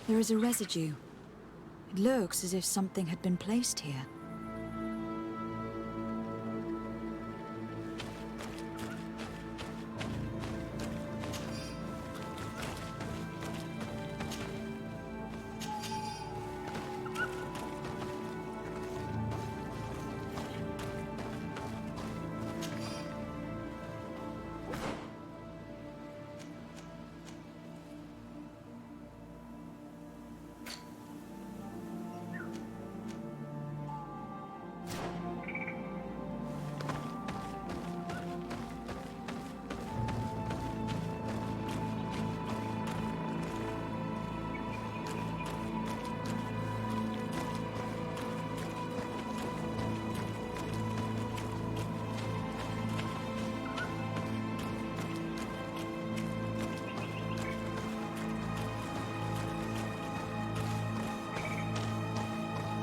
There is a residue. It looks as if something had been placed here.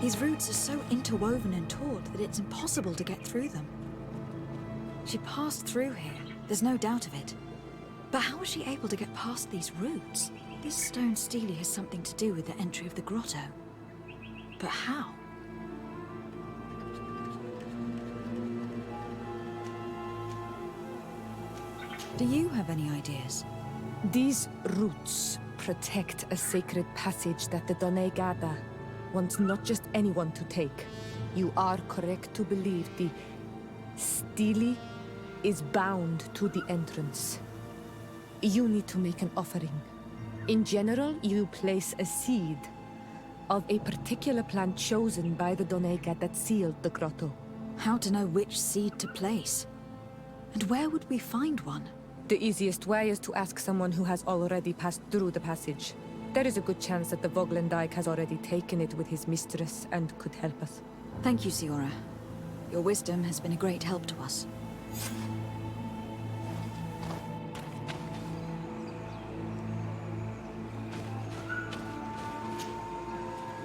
These roots are so interwoven and taut that it's impossible to get through them. She passed through here, there's no doubt of it. But how was she able to get past these roots? This stone stele has something to do with the entry of the grotto. But how? Do you have any ideas? These roots protect a sacred passage that the Donegada wants not just anyone to take. You are correct to believe the stele is bound to the entrance. You need to make an offering. In general, you place a seed of a particular plant chosen by the Donega that sealed the grotto. How to know which seed to place? And where would we find one? The easiest way is to ask someone who has already passed through the passage. There is a good chance that the Voglendike has already taken it with his mistress and could help us. Thank you, Siora. Your wisdom has been a great help to us.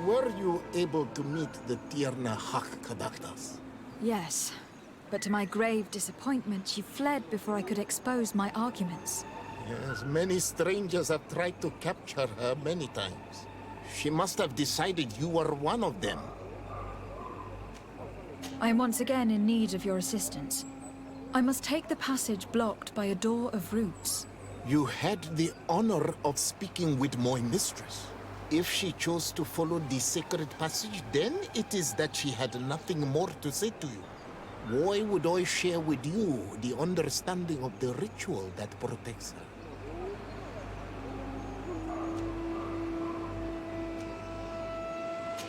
Were you able to meet the Tierna Hakkadaktas? Yes, but to my grave disappointment, she fled before I could expose my arguments. Yes, many strangers have tried to capture her many times. She must have decided you were one of them. I am once again in need of your assistance. I must take the passage blocked by a door of roots. You had the honor of speaking with my mistress. If she chose to follow the sacred passage, then it is that she had nothing more to say to you. Why would I share with you the understanding of the ritual that protects her?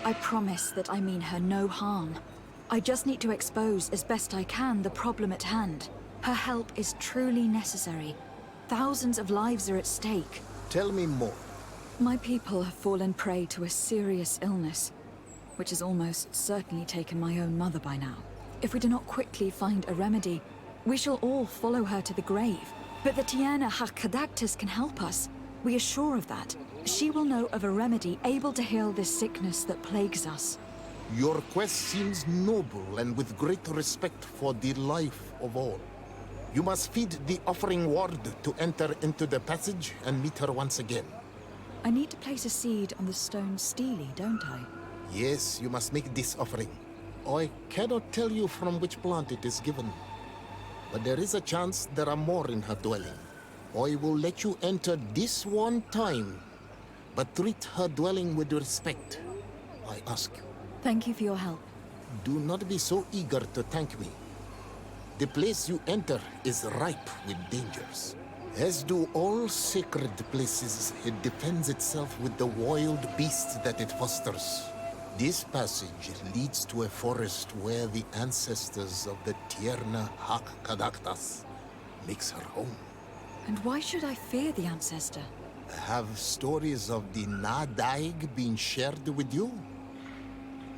I promise that I mean her no harm. I just need to expose as best I can the problem at hand. Her help is truly necessary. Thousands of lives are at stake. Tell me more. My people have fallen prey to a serious illness, which has almost certainly taken my own mother by now. If we do not quickly find a remedy, we shall all follow her to the grave. But the Tierna Hakkadaktas can help us. We are sure of that. She will know of a remedy able to heal this sickness that plagues us. Your quest seems noble and with great respect for the life of all. You must feed the offering ward to enter into the passage and meet her once again. I need to place a seed on the stone stele, don't I? Yes, you must make this offering. I cannot tell you from which plant it is given, but there is a chance there are more in her dwelling. I will let you enter this one time, but treat her dwelling with respect, I ask you. Thank you for your help. Do not be so eager to thank me. The place you enter is ripe with dangers. As do all sacred places, it defends itself with the wild beasts that it fosters. This passage leads to a forest where the ancestors of the Tierna Hakkadaktas makes her home. And why should I fear the ancestor? Have stories of the Nadaig been shared with you?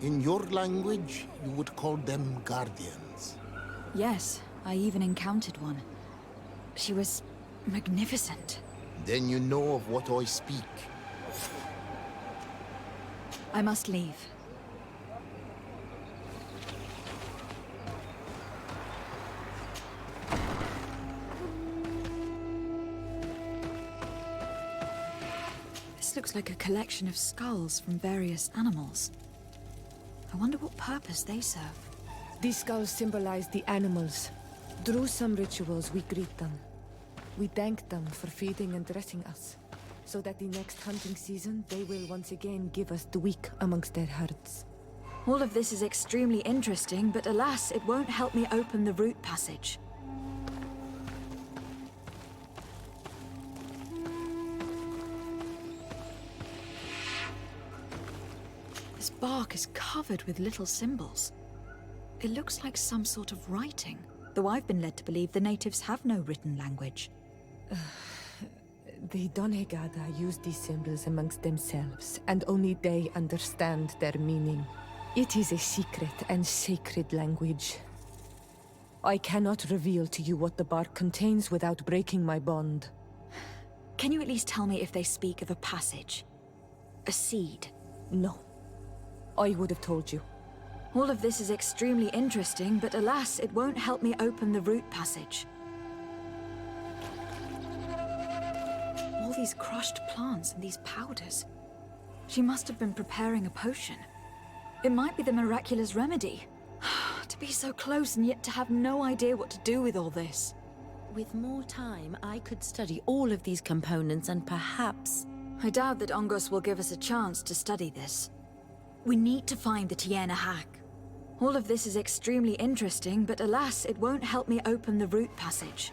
In your language, you would call them guardians. Yes, I even encountered one. She was magnificent. Then you know of what I speak. I must leave. This looks like a collection of skulls from various animals. I wonder what purpose they serve. These skulls symbolize the animals. Through some rituals, we greet them. We thank them for feeding and dressing us, so that the next hunting season, they will once again give us the weak amongst their herds. All of this is extremely interesting, but alas, it won't help me open the root passage. This bark is covered with little symbols. It looks like some sort of writing, though I've been led to believe the natives have no written language. The Donegada use these symbols amongst themselves, and only they understand their meaning. It is a secret and sacred language. I cannot reveal to you what the bark contains without breaking my bond. Can you at least tell me if they speak of a passage? A seed? No. I would have told you. All of this is extremely interesting, but alas, it won't help me open the root passage. All these crushed plants and these powders. She must have been preparing a potion. It might be the miraculous remedy. To be so close and yet to have no idea what to do with all this. With more time, I could study all of these components and perhaps... I doubt that Ongos will give us a chance to study this. We need to find the Tiena hack. All of this is extremely interesting, but alas, it won't help me open the root passage.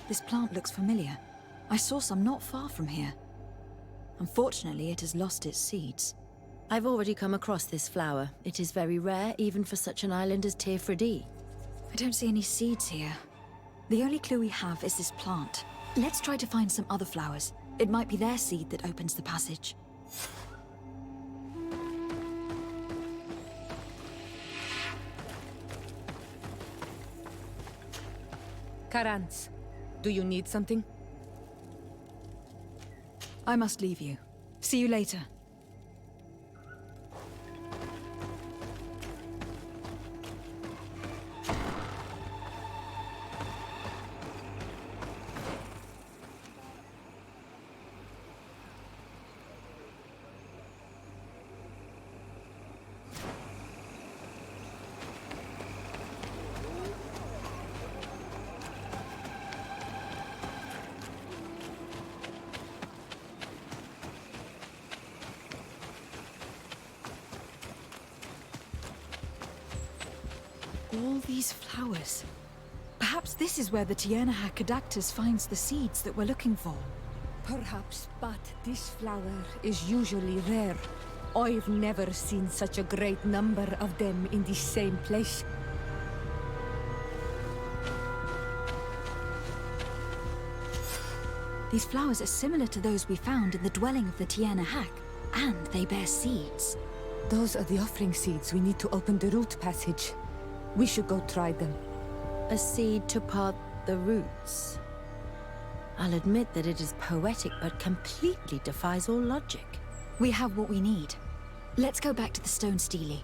This plant looks familiar. I saw some not far from here. Unfortunately, it has lost its seeds. I've already come across this flower. It is very rare, even for such an island as Teofredi. I don't see any seeds here. The only clue we have is this plant. Let's try to find some other flowers. It might be their seed that opens the passage. Karans, do you need something? I must leave you. See you later. All these flowers. Perhaps this is where the Tiernahak Adactus finds the seeds that we're looking for. Perhaps, but this flower is usually rare. I've never seen such a great number of them in the same place. These flowers are similar to those we found in the dwelling of the Tiernahak, and they bear seeds. Those are the offering seeds we need to open the root passage. We should go try them. A seed to part the roots. I'll admit that it is poetic, but completely defies all logic. We have what we need. Let's go back to the stone stele.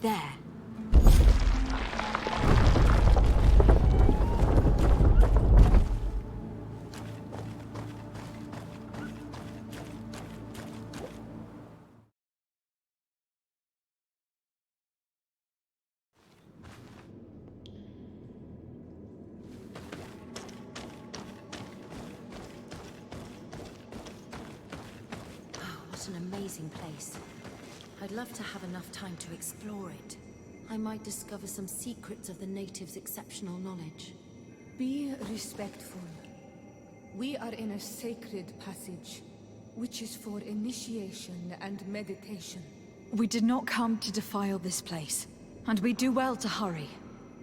there. What an amazing place. I'd love to have enough time to explore it. I might discover some secrets of the natives' exceptional knowledge. Be respectful. We are in a sacred passage, which is for initiation and meditation. We did not come to defile this place, and we do well to hurry.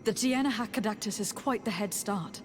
The Diana Hakkadactus is quite the head start.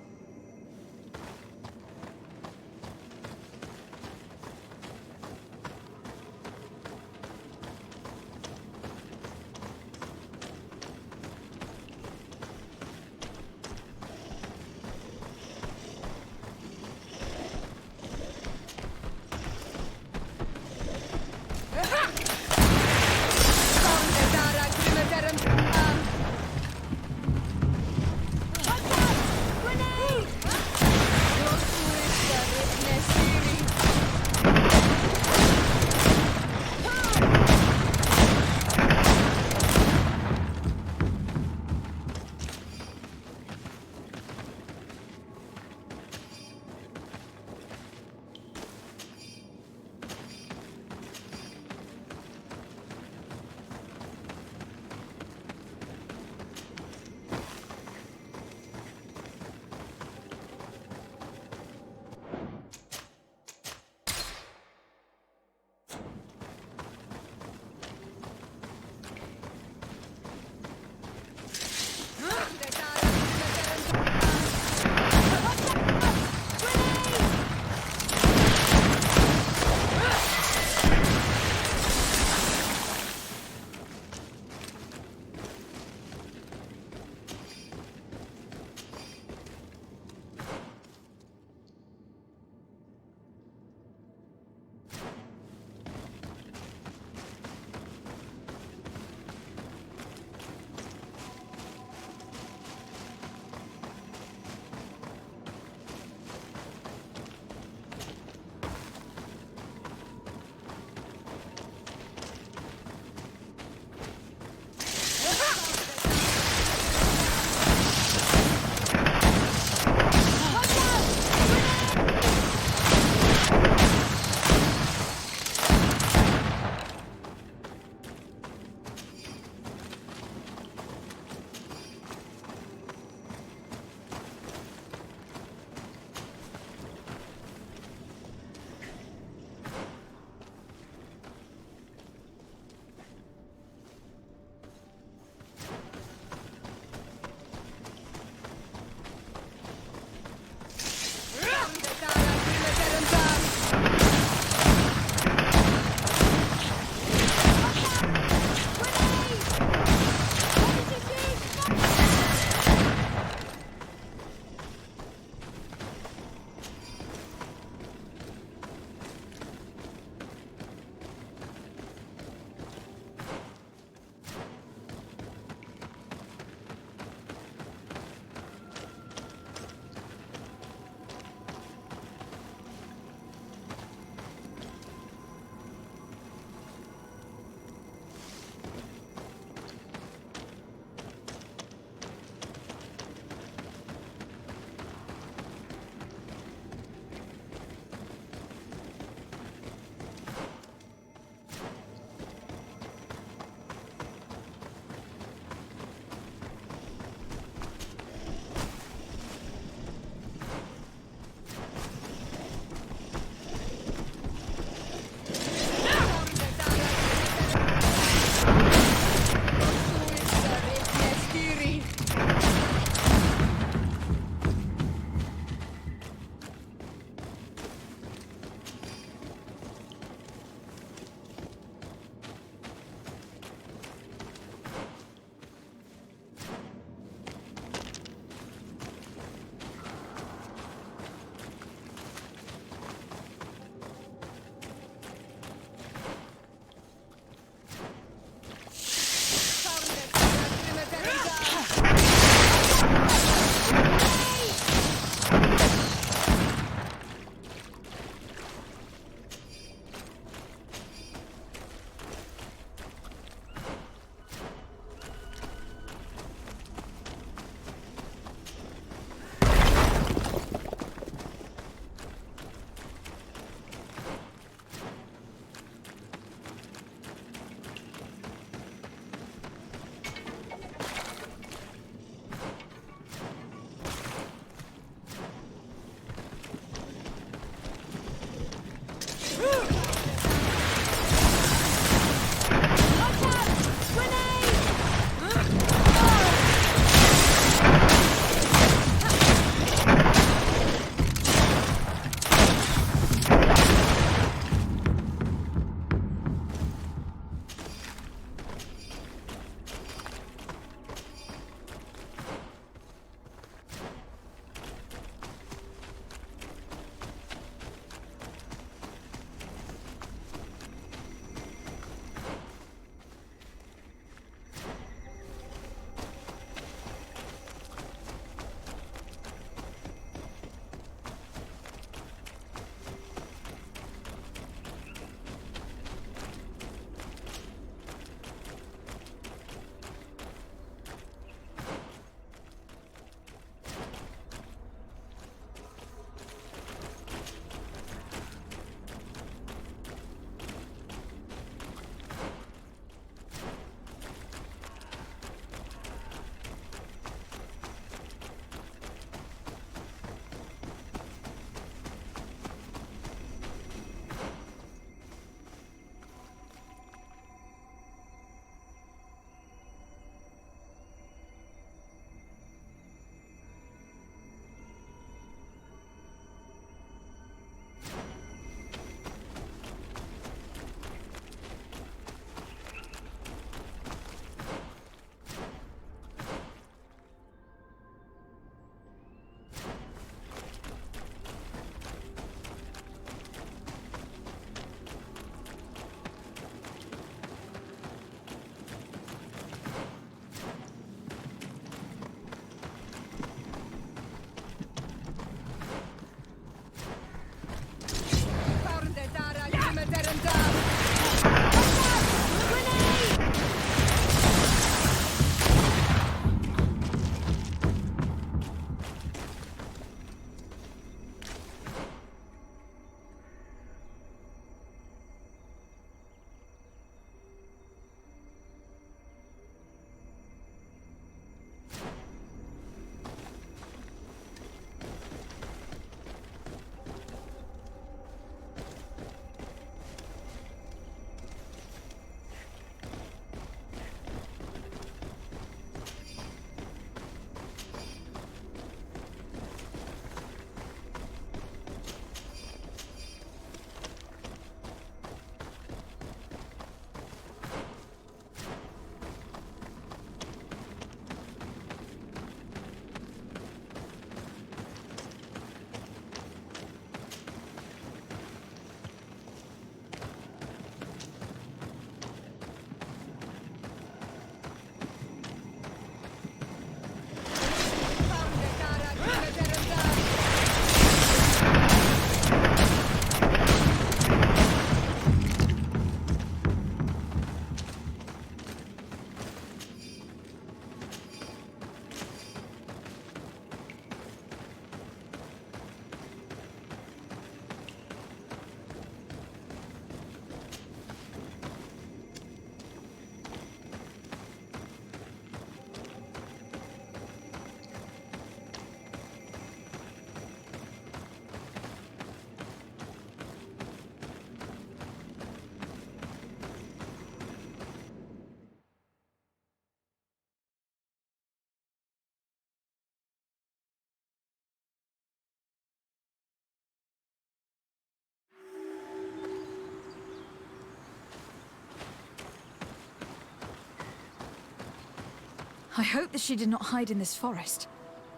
I hope that she did not hide in this forest.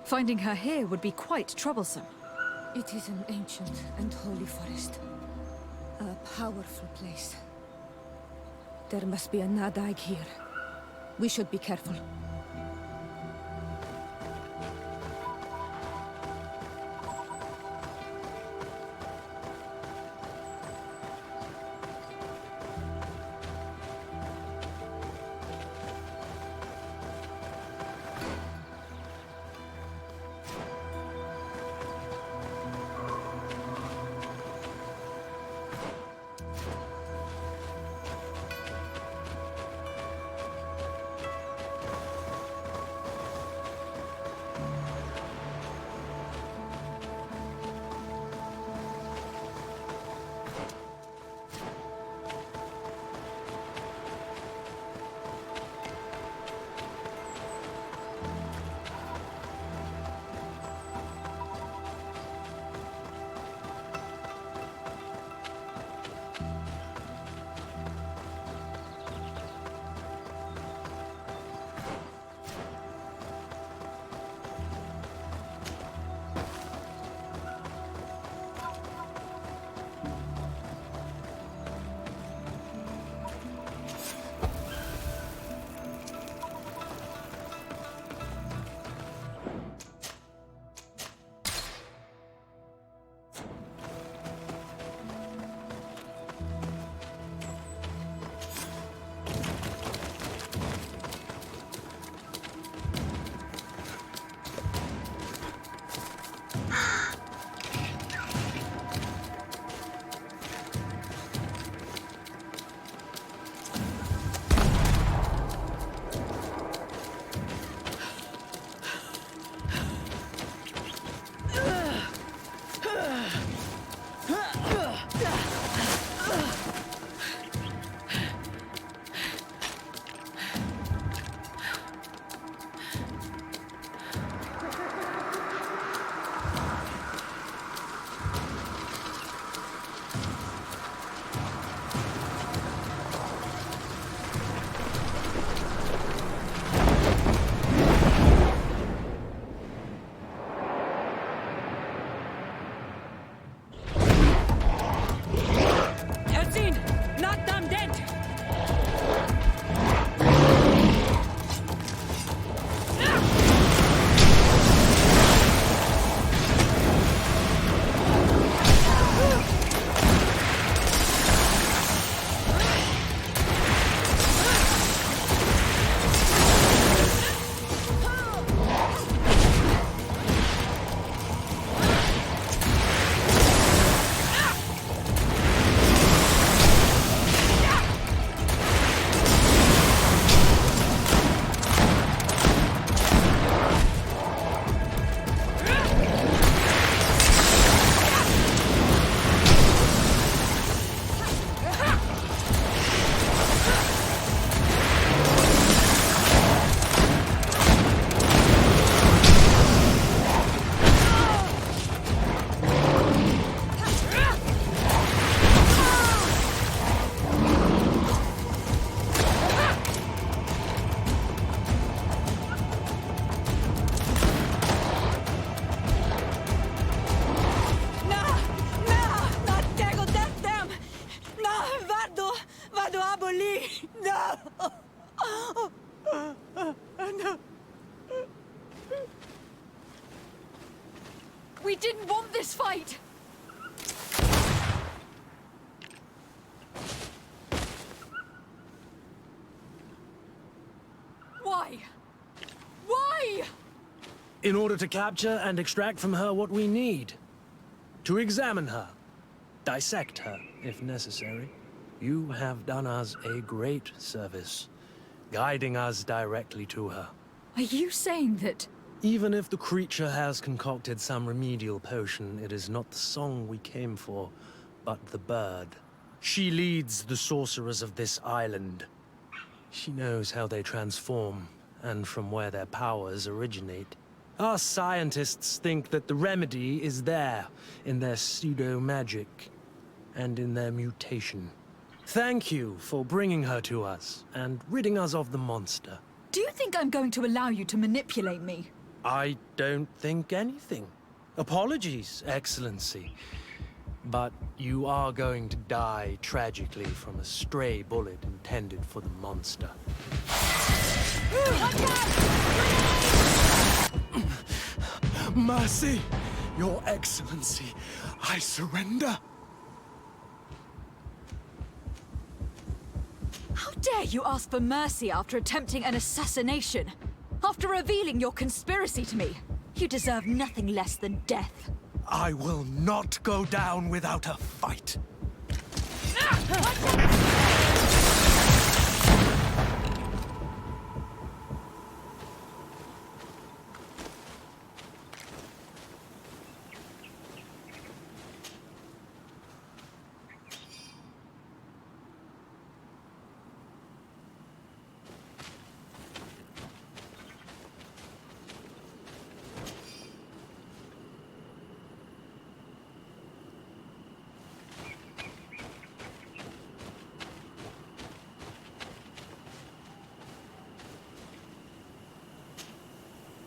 Finding her here would be quite troublesome. It is an ancient and holy forest. A powerful place. There must be a Nadag here. We should be careful. We didn't want this fight! Why? Why? In order to capture and extract from her what we need. To examine her. Dissect her, if necessary. You have done us a great service, guiding us directly to her. Are you saying that... Even if the creature has concocted some remedial potion, it is not the song we came for, but the bird. She leads the sorcerers of this island. She knows how they transform, and from where their powers originate. Our scientists think that the remedy is there, in their pseudo-magic, and in their mutation. Thank you for bringing her to us, and ridding us of the monster. Do you think I'm going to allow you to manipulate me? I don't think anything. Apologies, Excellency. But you are going to die tragically from a stray bullet intended for the monster. Mercy, Your Excellency, I surrender. How dare you ask for mercy after attempting an assassination? After revealing your conspiracy to me? You deserve nothing less than death. I will not go down without a fight.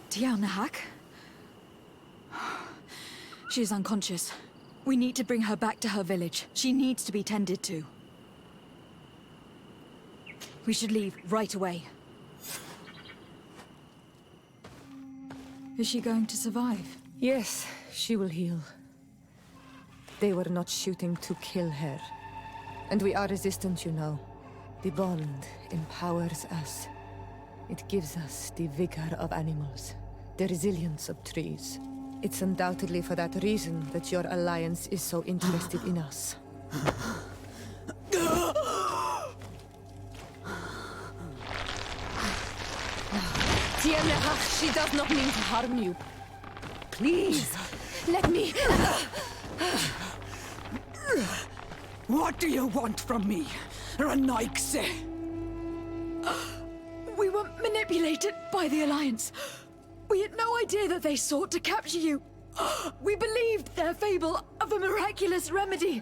Tianahak? She is unconscious. We need to bring her back to her village. She needs to be tended to. We should leave right away. Is she going to survive? Yes, she will heal. They were not shooting to kill her. And we are resistant, you know. The bond empowers us. It gives us the vigor of animals, the resilience of trees. It's undoubtedly for that reason that your alliance is so interested in us. Tianahak, she does not mean to harm you. Please, let me... What do you want from me, Renaigse? We were manipulated by the Alliance. We had no idea that they sought to capture you. We believed their fable of a miraculous remedy.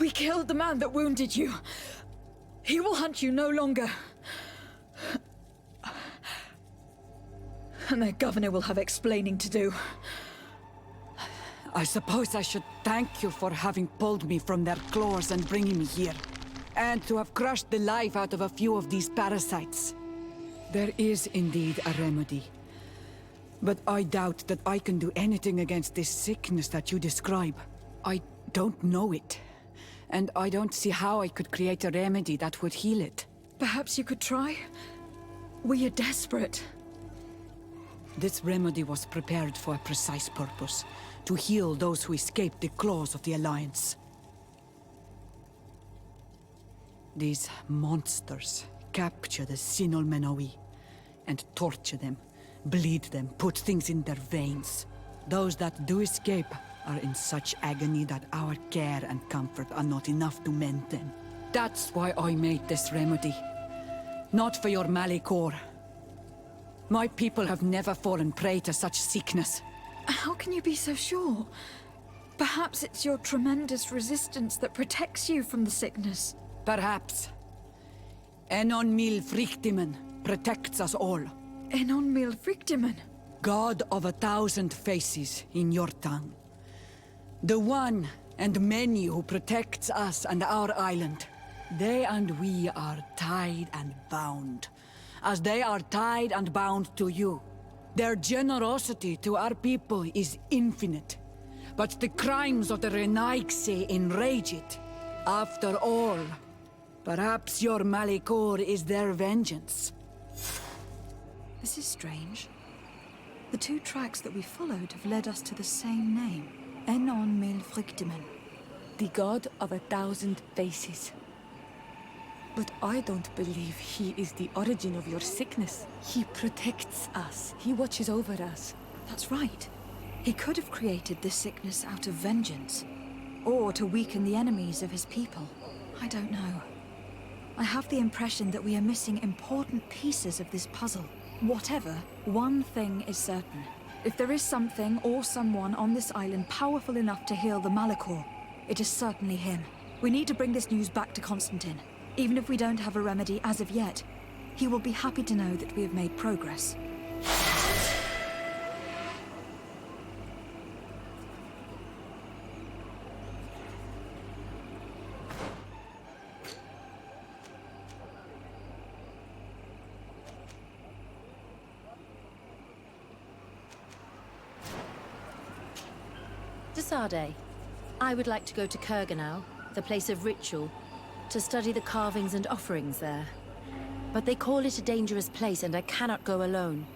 We killed the man that wounded you. He will hunt you no longer. And their governor will have explaining to do. I suppose I should thank you for having pulled me from their claws and bringing me here. And to have crushed the life out of a few of these parasites. There is indeed a remedy. But I doubt that I can do anything against this sickness that you describe. I don't know it. And I don't see how I could create a remedy that would heal it. Perhaps you could try? We are desperate. This remedy was prepared for a precise purpose. To heal those who escaped the claws of the Alliance. These monsters capture the Sinol Menawi and torture them, bleed them, put things in their veins. Those that do escape are in such agony that our care and comfort are not enough to mend them. That's why I made this remedy. Not for your Malikor. My people have never fallen prey to such sickness. How can you be so sure? Perhaps it's your tremendous resistance that protects you from the sickness. Perhaps. Enon Mil Frictimen protects us all. Enon Mil Frictimen? God of 1,000 faces in your tongue. The one and many who protects us and our island. They and we are tied and bound, as they are tied and bound to you. Their generosity to our people is infinite, but the crimes of the Renaigse enrage it. After all, perhaps your Malikor is their vengeance. This is strange. The two tracks that we followed have led us to the same name. Enon Mil Frictimen. The god of 1,000 faces. But I don't believe he is the origin of your sickness. He protects us. He watches over us. That's right. He could have created this sickness out of vengeance, or to weaken the enemies of his people. I don't know. I have the impression that we are missing important pieces of this puzzle. Whatever, one thing is certain. If there is something or someone on this island powerful enough to heal the Malikor, it is certainly him. We need to bring this news back to Constantine. Even if we don't have a remedy as of yet, he will be happy to know that we have made progress. Desade, I would like to go to Kurganau, the place of ritual, to study the carvings and offerings there. But they call it a dangerous place and I cannot go alone.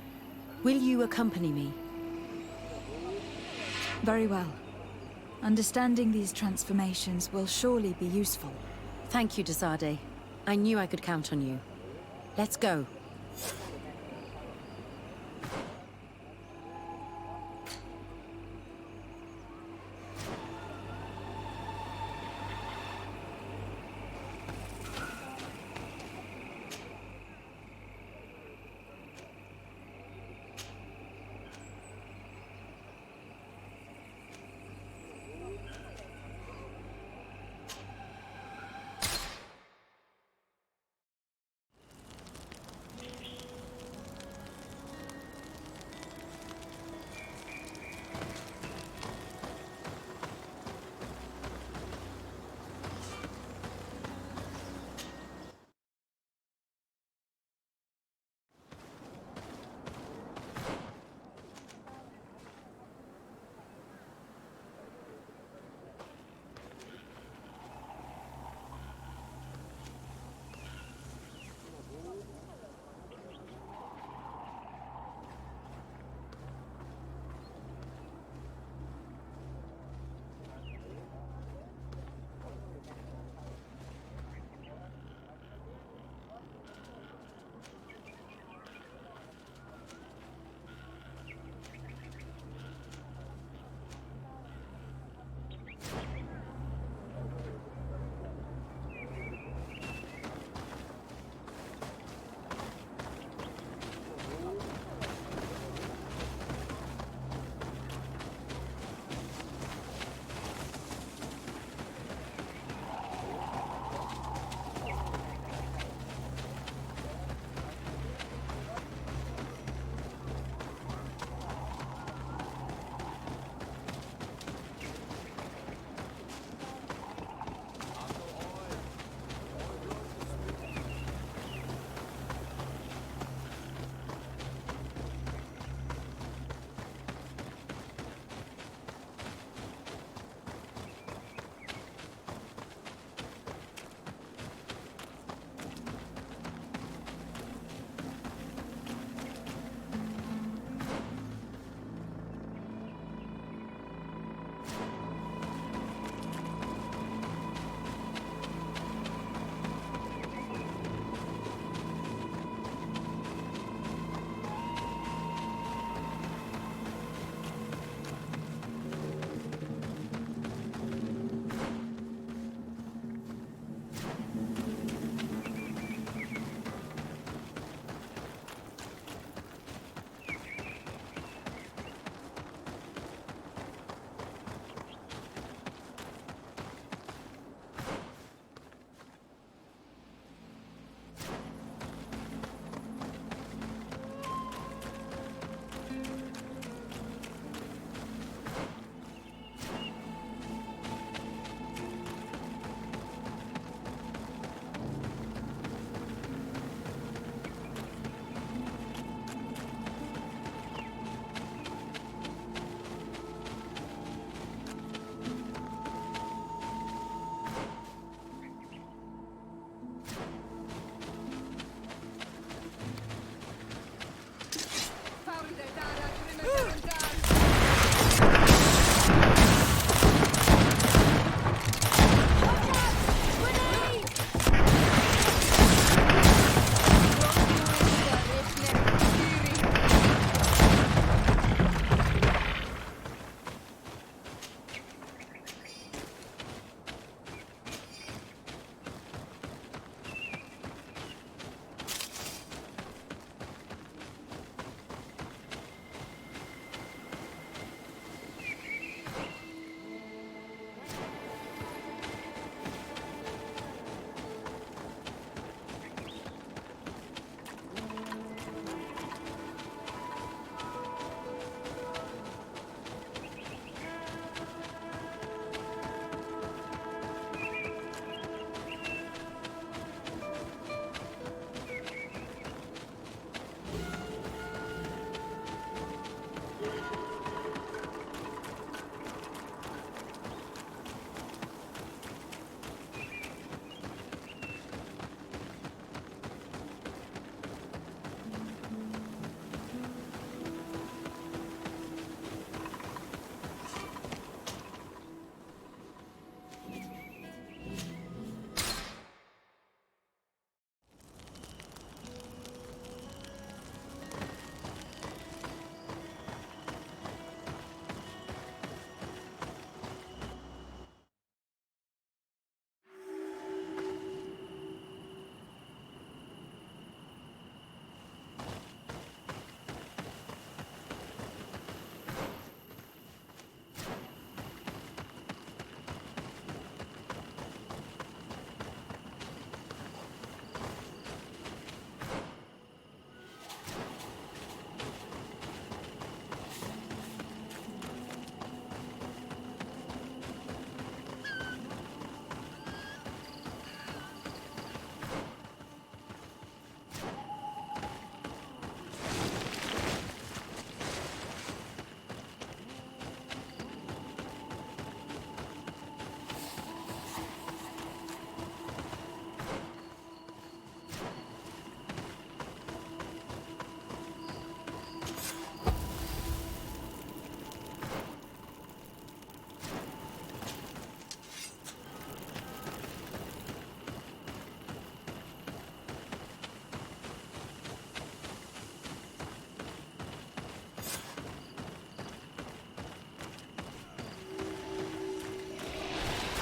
Will you accompany me? Very well. Understanding these transformations will surely be useful. Thank you, Desade. I knew I could count on you. Let's go.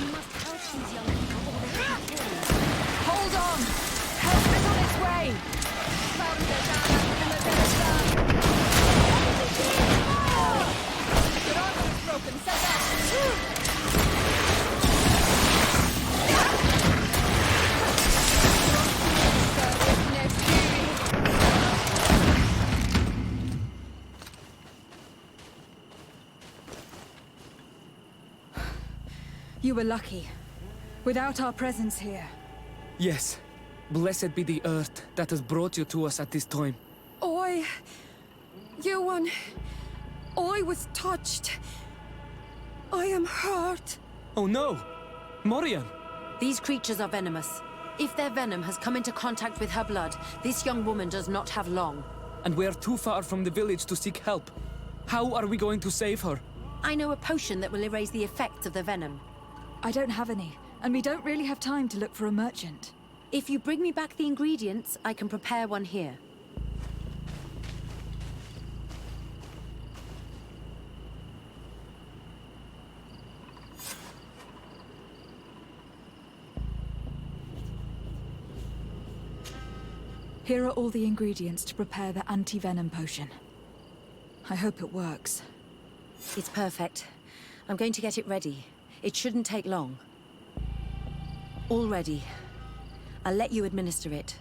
You must help these young people or they will be killed. Hold on! Help is on its way! Your armor is broken, set up! You were lucky. Without our presence here. Yes. Blessed be the earth that has brought you to us at this time. I was touched. I am hurt. Oh no! Morian! These creatures are venomous. If their venom has come into contact with her blood, this young woman does not have long. And we are too far from the village to seek help. How are we going to save her? I know a potion that will erase the effects of the venom. I don't have any, and we don't really have time to look for a merchant. If you bring me back the ingredients, I can prepare one here. Here are all the ingredients to prepare the anti-venom potion. I hope it works. It's perfect. I'm going to get it ready. It shouldn't take long. All ready. I'll let you administer it.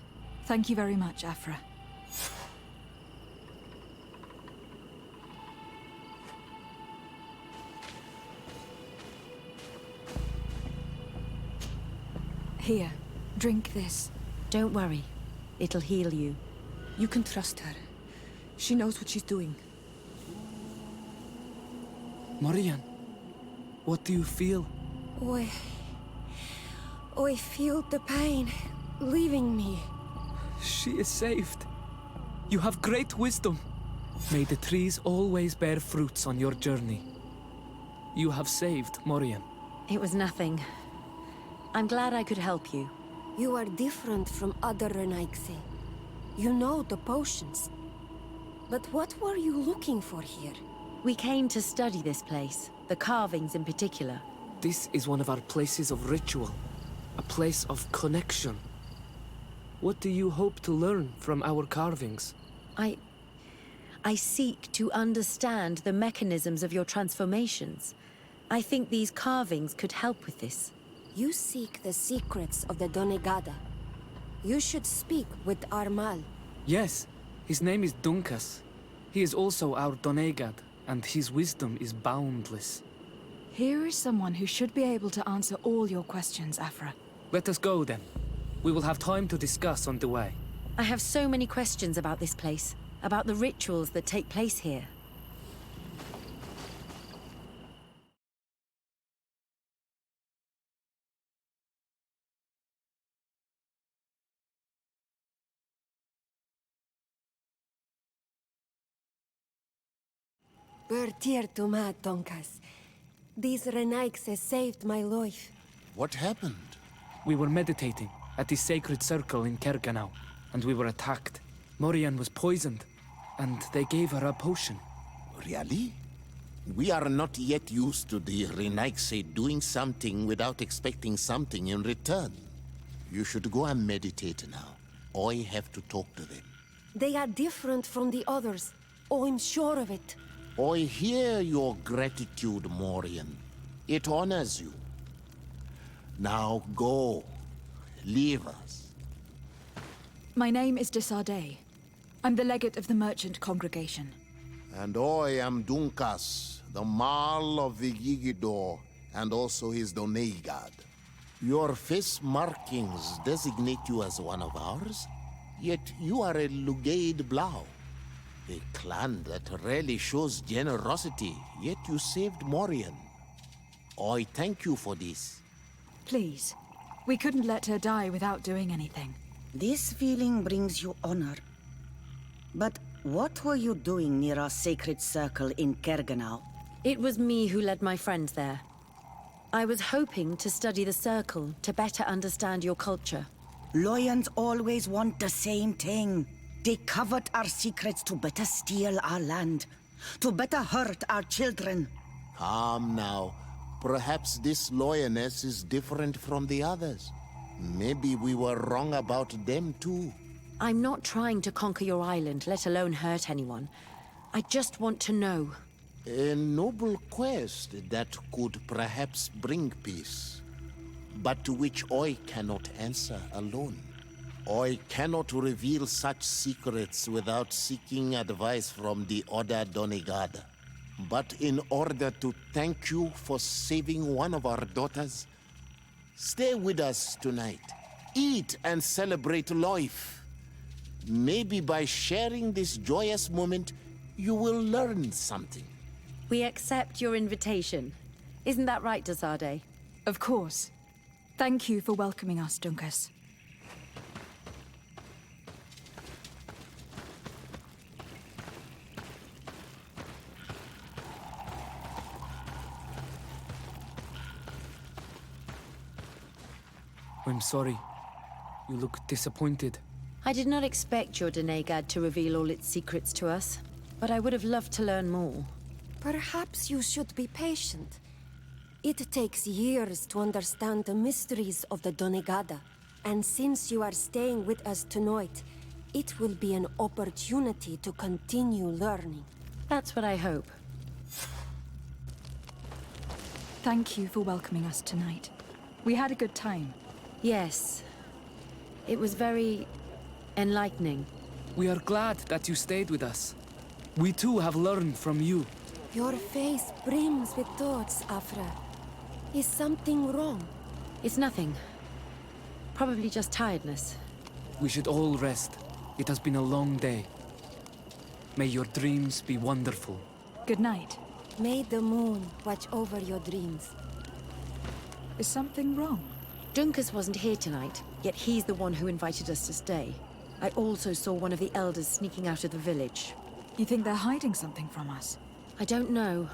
Thank you very much, Afra. Here, drink this. Don't worry. It'll heal you. You can trust her. She knows what she's doing. Morian, what do you feel? I feel the pain leaving me. She is saved. You have great wisdom. May the trees always bear fruits on your journey. You have saved Morian. It was nothing. I'm glad I could help you. You are different from other Renaigse. You know the potions. But what were you looking for here? We came to study this place, the carvings in particular. This is one of our places of ritual. A place of connection. What do you hope to learn from our carvings? I seek to understand the mechanisms of your transformations. I think these carvings could help with this. You seek the secrets of the Donegada. You should speak with Armal. Yes, his name is Dunkas. He is also our Donegad, and his wisdom is boundless. Here is someone who should be able to answer all your questions, Afra. Let us go then. We will have time to discuss on the way. I have so many questions about this place, about the rituals that take place here. Bertir to ma, Tonkas. These Renaigse saved my life. What happened? We were meditating at the sacred circle in Kerganau, and we were attacked. Morian was poisoned, and they gave her a potion. Really? We are not yet used to the Renaigse doing something without expecting something in return. You should go and meditate now. I have to talk to them. They are different from the others. Oh, I'm sure of it. I hear your gratitude, Morian. It honors you. Now go. Leave us. My name is Desardet. I'm the legate of the merchant congregation. And I am Dunkas, the Marl of the Yigidor, and also his Donegad. Your face markings designate you as one of ours, yet you are a Lugaid Blau. A clan that rarely shows generosity, yet you saved Morian. I thank you for this. Please, we couldn't let her die without doing anything. This feeling brings you honor. But what were you doing near our sacred circle in Kerganau? It was me who led my friends there. I was hoping to study the circle to better understand your culture. Lions always want the same thing. They covet our secrets to better steal our land, to better hurt our children. Calm now. Perhaps this lioness is different from the others. Maybe we were wrong about them too. I'm not trying to conquer your island, let alone hurt anyone. I just want to know. A noble quest that could perhaps bring peace, but to which I cannot answer alone. I cannot reveal such secrets without seeking advice from the Order Donegada. But in order to thank you for saving one of our daughters, stay with us tonight. Eat and celebrate life. Maybe by sharing this joyous moment, you will learn something. We accept your invitation. Isn't that right, Desade? Of course. Thank you for welcoming us, Dunkus. I'm sorry. You look disappointed. I did not expect your Donegad to reveal all its secrets to us, but I would have loved to learn more. Perhaps you should be patient. It takes years to understand the mysteries of the Donegada, and since you are staying with us tonight, it will be an opportunity to continue learning. That's what I hope. Thank you for welcoming us tonight. We had a good time. Yes. It was very enlightening. We are glad that you stayed with us. We too have learned from you. Your face brims with thoughts, Afra. Is something wrong? It's nothing. Probably just tiredness. We should all rest. It has been a long day. May your dreams be wonderful. Good night. May the moon watch over your dreams. Is something wrong? Dunkus wasn't here tonight, yet he's the one who invited us to stay. I also saw one of the elders sneaking out of the village. You think they're hiding something from us? I don't know.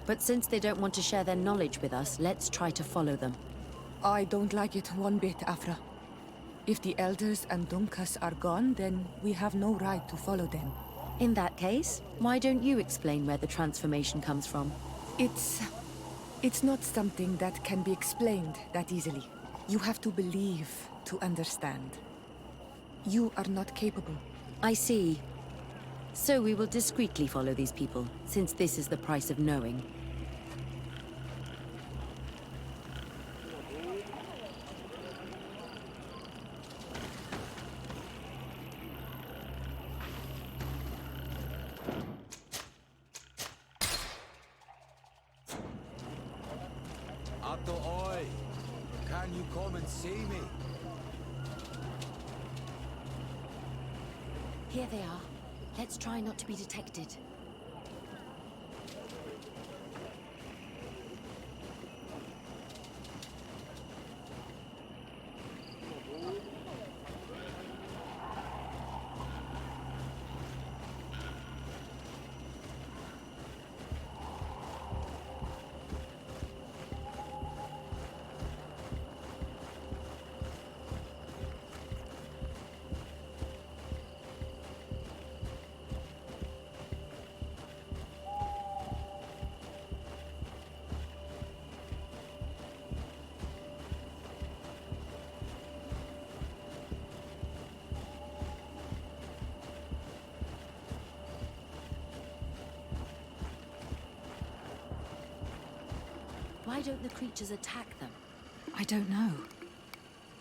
But since they don't want to share their knowledge with us, let's try to follow them. I don't like it one bit, Afra. If the elders and Dunkus are gone, then we have no right to follow them. In that case, why don't you explain where the transformation comes from? It's not something that can be explained that easily. You have to believe to understand. You are not capable. I see. So we will discreetly follow these people, since this is the price of knowing. Ato oi! Can you come and see me? Here they are. Let's try not to be detected. Why don't the creatures attack them? I don't know.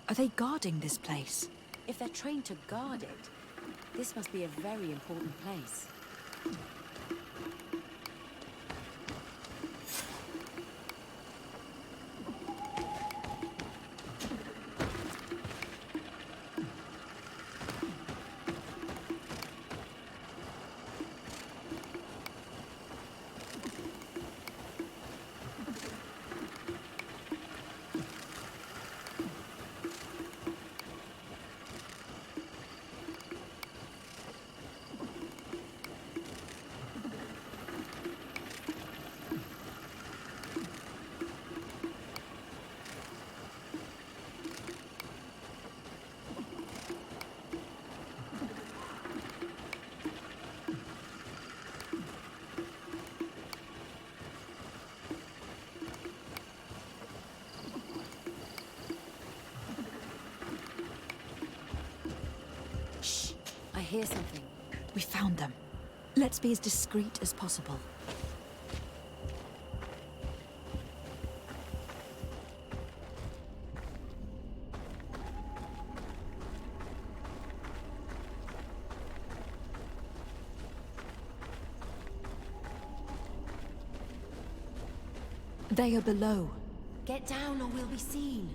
Are they guarding this place? If they're trained to guard it, this must be a very important place. hear something. We found them. Let's be as discreet as possible. They are below. Get down or we'll be seen.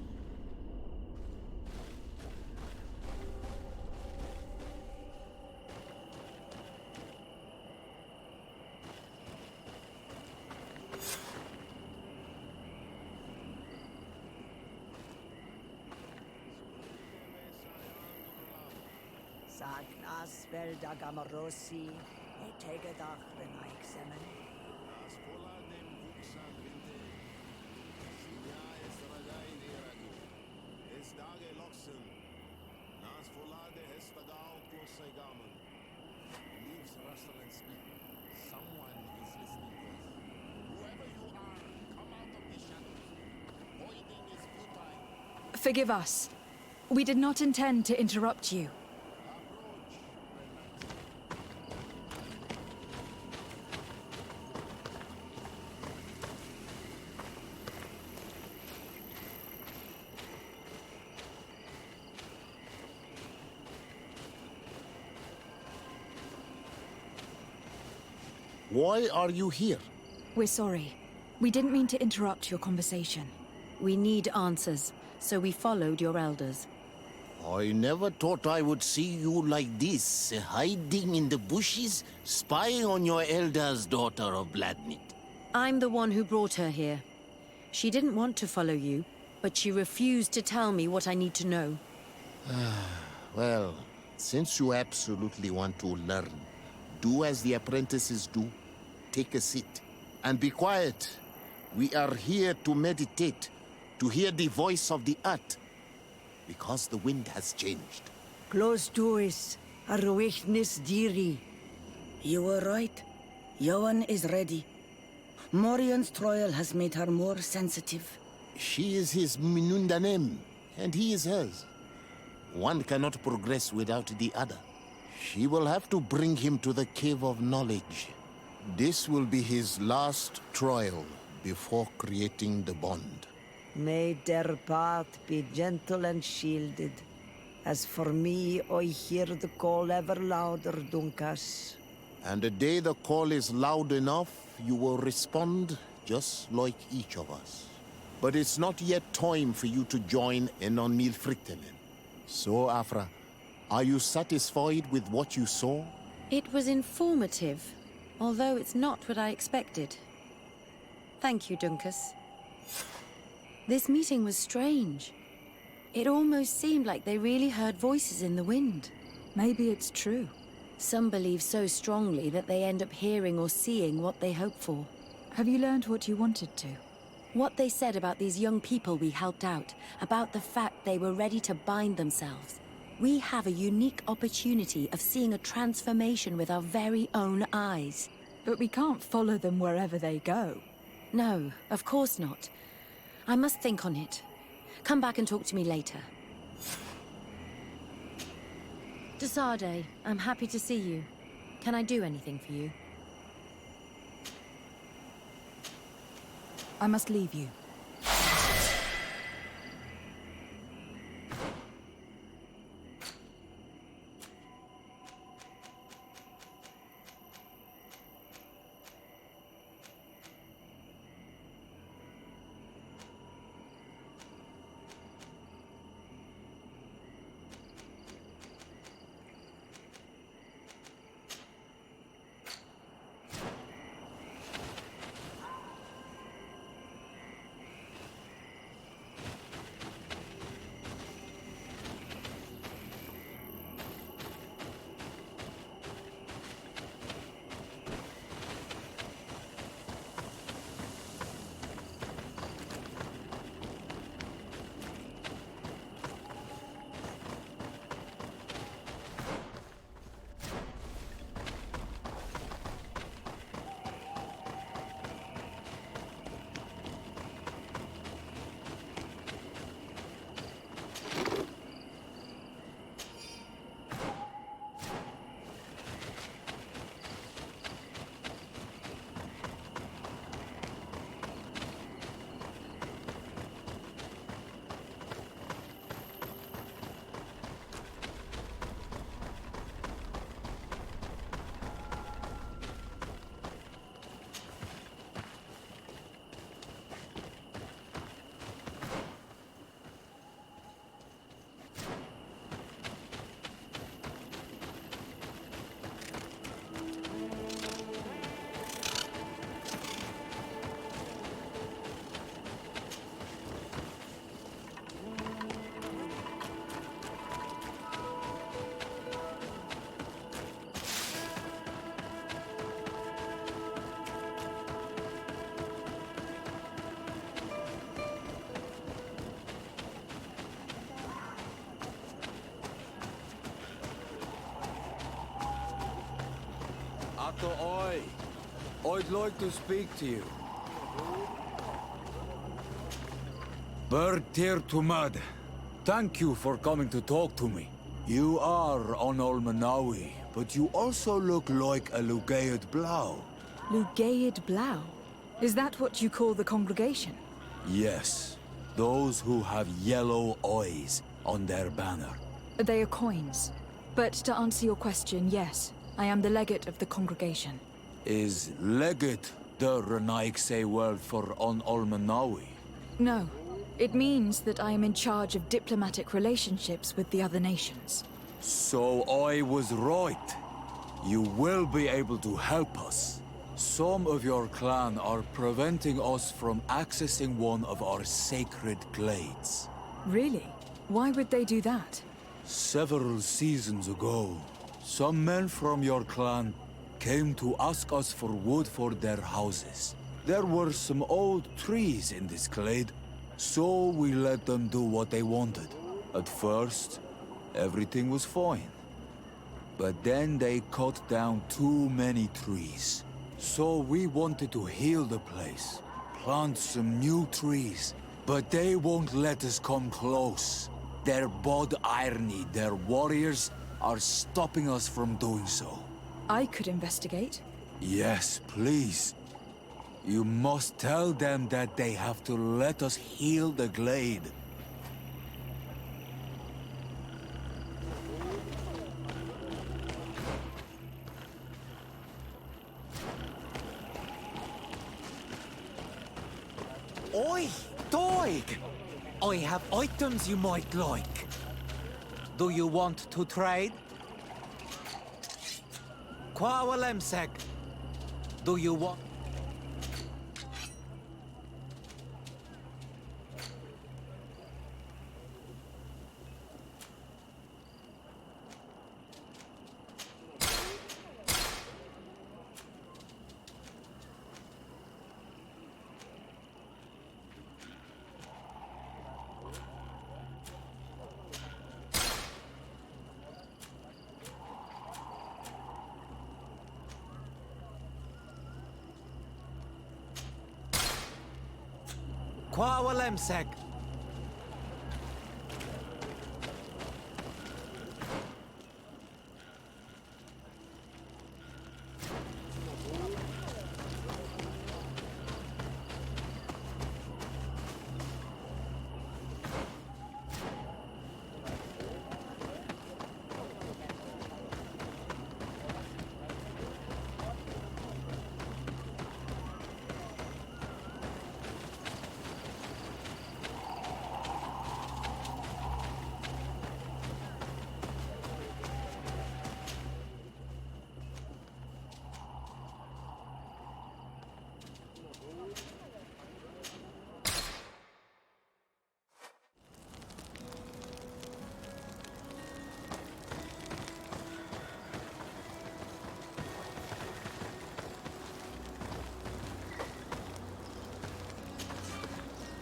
Sagnas velda gamarosi, etegedach renaixemen. Forgive us. We did not intend to interrupt you. Why are you here? We're sorry. We didn't mean to interrupt your conversation. We need answers, so we followed your elders. I never thought I would see you like this, hiding in the bushes, spying on your elders, daughter of Bladnit. I'm the one who brought her here. She didn't want to follow you, but she refused to tell me what I need to know. Well, since you absolutely want to learn, do as the apprentices do. Take a seat and be quiet. We are here to meditate, to hear the voice of the earth, because the wind has changed. Close doors, arwechnis diri. You were right. Johan is ready. Morian's trial has made her more sensitive. She is his Minundanem, and he is hers. One cannot progress without the other. She will have to bring him to the Cave of Knowledge. This will be his last trial before creating the bond. May their path be gentle and shielded. As for me, I hear the call ever louder, Dunkas. And the day the call is loud enough, you will respond just like each of us. But it's not yet time for you to join in on Milfriktelen. So, Afra, are you satisfied with what you saw? It was informative, although it's not what I expected. Thank you, Dunkas. This meeting was strange. It almost seemed like they really heard voices in the wind. Maybe it's true. Some believe so strongly that they end up hearing or seeing what they hope for. Have you learned what you wanted to? What they said about these young people we helped out, about the fact they were ready to bind themselves. We have a unique opportunity of seeing a transformation with our very own eyes. But we can't follow them wherever they go. No, of course not. I must think on it. Come back and talk to me later. Desade, I'm happy to see you. Can I do anything for you? I must leave you. Ato oi. I'd like to speak to you. Bird Tear to Mud. Thank you for coming to talk to me. You are on Olmanawi, but you also look like a Lugaid Blau. Lugaid Blau? Is that what you call the congregation? Yes. Those who have yellow eyes on their banner. They are coins. But to answer your question, yes. I am the legate of the congregation. Is legate the Renaikse word for on Olmanawi? No. It means that I am in charge of diplomatic relationships with the other nations. So I was right. You will be able to help us. Some of your clan are preventing us from accessing one of our sacred glades. Really? Why would they do that? Several seasons ago, some men from your clan came to ask us for wood for their houses. There were some old trees in this glade, so we let them do what they wanted. At first, everything was fine. But then they cut down too many trees. So we wanted to heal the place, plant some new trees, but they won't let us come close. Their bod irony, their warriors, are stopping us from doing so. I could investigate. Yes, please. You must tell them that they have to let us heal the glade. Oi, Doig! I have items you might like. Do you want to trade? Kwawalemsek. Do you want... Kwawalemsek.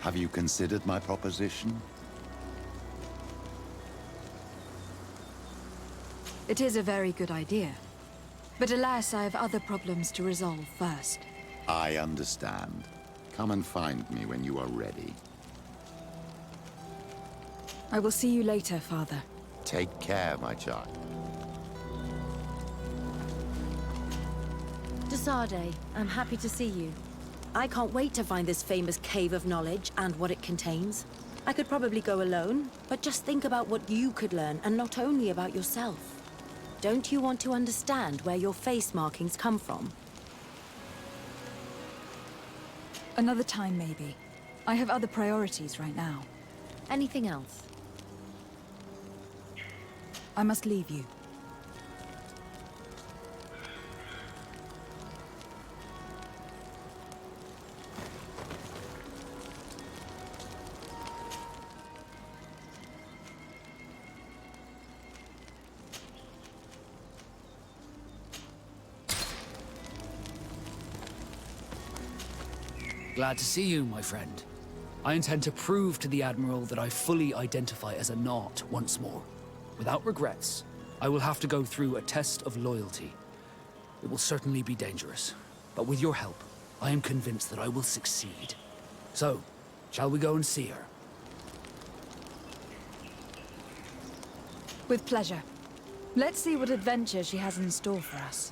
Have you considered my proposition? It is a very good idea. But alas, I have other problems to resolve first. I understand. Come and find me when you are ready. I will see you later, Father. Take care, my child. Desade, I'm happy to see you. I can't wait to find this famous cave of knowledge and what it contains. I could probably go alone, but just think about what you could learn, and not only about yourself. Don't you want to understand where your face markings come from? Another time, maybe. I have other priorities right now. Anything else? I must leave you. Glad to see you, my friend. I intend to prove to the Admiral that I fully identify as a Naut once more. Without regrets, I will have to go through a test of loyalty. It will certainly be dangerous. But with your help, I am convinced that I will succeed. So, shall we go and see her? With pleasure. Let's see what adventure she has in store for us.